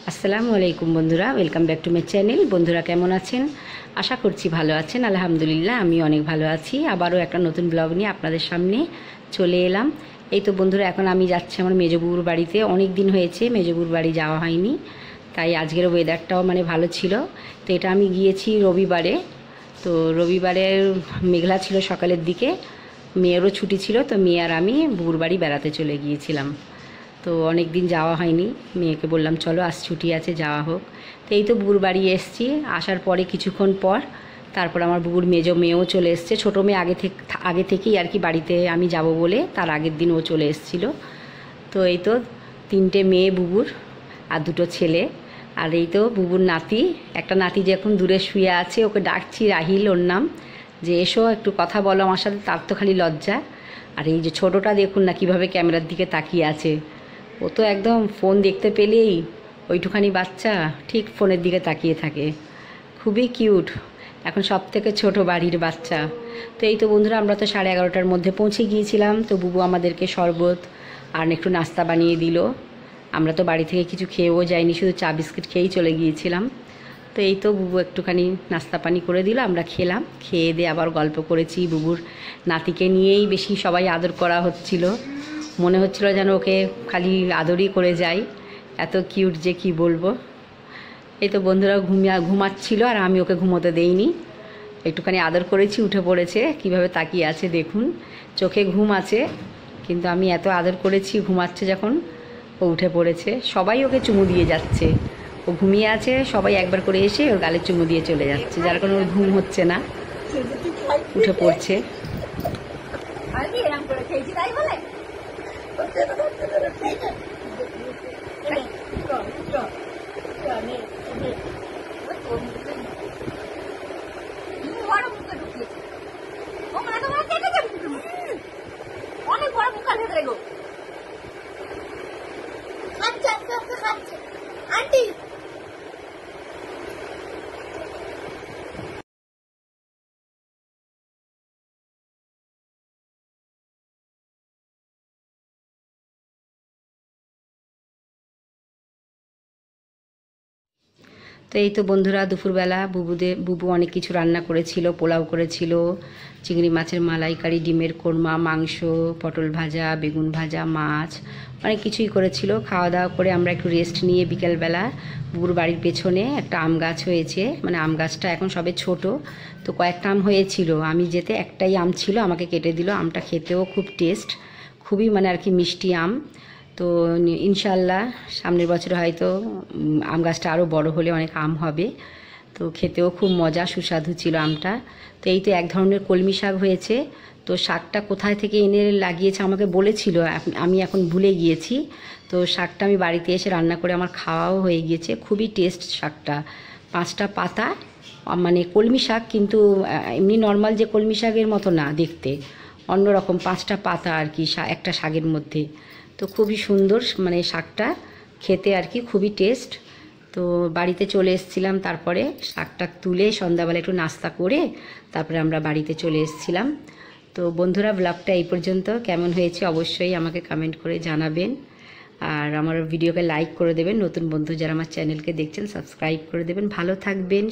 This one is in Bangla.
আসসালামু আলাইকুম বন্ধুরা, welcome back to my channel. বন্ধুরা কেমন আছেন? আশা করছি ভালো আছেন। আলহামদুলিল্লাহ আমি অনেক ভালো আছি। আবারও একটা নতুন ব্লগ নিয়ে আপনাদের সামনে চলে এলাম। এই তো বন্ধুরা, এখন আমি যাচ্ছি আমার মেজবুর বাড়িতে। অনেক দিন হয়েছে মেজবুর বাড়ি যাওয়া হয়নি, তাই আজকের ওয়েদারটাও ভালো ছিল। তো এটা আমি গিয়েছি রবিবারে। তো রবিবারে মেঘলা ছিল সকালের দিকে, মেয়েরও ছুটি ছিল, তো মেয়ে আর আমি বুবুর বাড়ি বেড়াতে চলে গিয়েছিলাম। তো অনেক দিন যাওয়া হয়নি, মেয়েকে বললাম চলো আজ ছুটি আছে যাওয়া হোক। তো এই তো বুবুর বাড়ি এসেছি। আসার পরে কিছুক্ষণ পর তারপর আমার বুবুর মেয়েও চলে এসছে। ছোটো মেয়ে আগে থেকেই আর কি বাড়িতে আমি যাব বলে তার আগের দিন ও চলে এসেছিলো। তো এই তো 3টে মেয়ে বুবুর আর 2টো ছেলে। আর এই তো বুবুর নাতি, একটা নাতি যে এখন দূরে শুয়ে আছে, ওকে ডাকছি, রাহিল ওর নাম, যে এসো একটু কথা বলো আমার সাথে। তার তো খালি লজ্জা। আর এই যে ছোটোটা দেখুন না কীভাবে ক্যামেরার দিকে তাকিয়ে আছে। ও তো একদম ফোন দেখতে পেলেই ওইটুখানি বাচ্চা ঠিক ফোনের দিকে তাকিয়ে থাকে। খুবই কিউট, এখন সব থেকে ছোটো বাড়ির বাচ্চা। তো এই তো বন্ধুরা, আমরা তো 11:30টার মধ্যে পৌঁছে গিয়েছিলাম। তো বুবু আমাদেরকে শরবত আর একটু নাস্তা বানিয়ে দিল। আমরা তো বাড়ি থেকে কিছু খেয়েও যাইনি, শুধু চা বিস্কিট খেয়েই চলে গিয়েছিলাম। তো এই তো বুবু একটুখানি নাস্তা পানি করে দিল, আমরা খেলাম। খেয়ে দিয়ে আবার গল্প করেছি। বুবুর নাতিকে নিয়েই বেশি সবাই আদর করা হচ্ছিল। মনে হচ্ছিল যেন ওকে খালি আদরই করে যাই, এত কিউট যে কি বলবো। এই তো বন্ধুরা ঘুমাচ্ছিল আর আমি ওকে ঘুমোতে দেইনি, একটুখানি আদর করেছি, উঠে পড়েছে। কিভাবে তাকিয়ে আছে দেখুন, চোখে ঘুম আছে কিন্তু আমি এত আদর করেছি, ঘুমাচ্ছে যখন ও উঠে পড়েছে। সবাই ওকে চুমু দিয়ে যাচ্ছে, ও ঘুমিয়ে আছে, সবাই একবার করে এসে ওর গালে চুমু দিয়ে চলে যাচ্ছে, যার কারণে ওর ঘুম হচ্ছে না, উঠে পড়ছে। অনেক বড় মুখ আছে দেখো। আচ্ছা খাচ্ছে আন্টি। তো এই তো বন্ধুরা, দুপুরবেলা বুবু অনেক কিছু রান্না করেছিল। পোলাও করেছিল, চিংড়ি মাছের মালাইকারি, ডিমের কোরমা, মাংস, পটল ভাজা, বেগুন ভাজা, মাছ, অনেক কিছুই করেছিল। খাওয়া দাওয়া করে আমরা একটু রেস্ট নিয়ে বিকেলবেলা বুবুর বাড়ির পেছনে একটা আম গাছ হয়েছে, আম গাছটা এখন সবে ছোট। তো কয়েকটা আম হয়েছিল, আমি যেতে একটাই আম ছিল, আমাকে কেটে দিল। আমটা খেতেও খুব টেস্ট, খুবই আর কি মিষ্টি আম। তো ইনশাল্লাহ সামনের বছরে হয়তো আম গাছটা আরও বড় হলে অনেক আম হবে। তো খেতেও খুব মজা, সুস্বাদু ছিল আমটা। তো এই তো এক ধরনের কলমি শাক হয়েছে। তো শাকটা কোথায় থেকে এনে লাগিয়েছে আমাকে বলেছিল, আমি এখন ভুলে গিয়েছি। তো শাকটা আমি বাড়িতে এসে রান্না করে আমার খাওয়াও হয়ে গিয়েছে। খুবই টেস্ট শাকটা, 5টা পাতা, কলমি শাক, কিন্তু এমনি নর্মাল যে কলমি শাকের মতো না দেখতে, অন্যরকম 5টা পাতা আর কি একটা শাকের মধ্যে। তো খুবই সুন্দর শাকটা খেতে আর কি, খুবই টেস্ট। তো বাড়িতে চলে এসেছিলাম, তারপরে শাকটা তুলে সন্ধ্যাবেলা একটু নাস্তা করে তারপরে আমরা বাড়িতে চলে এসেছিলাম। তো বন্ধুরা, ব্লগটা এই পর্যন্ত। কেমন হয়েছে অবশ্যই আমাকে কমেন্ট করে জানাবেন, আর আমার ভিডিওকে লাইক করে দেবেন। নতুন বন্ধু যারা আমার চ্যানেলকে দেখছেন সাবস্ক্রাইব করে দেবেন। ভালো থাকবেন।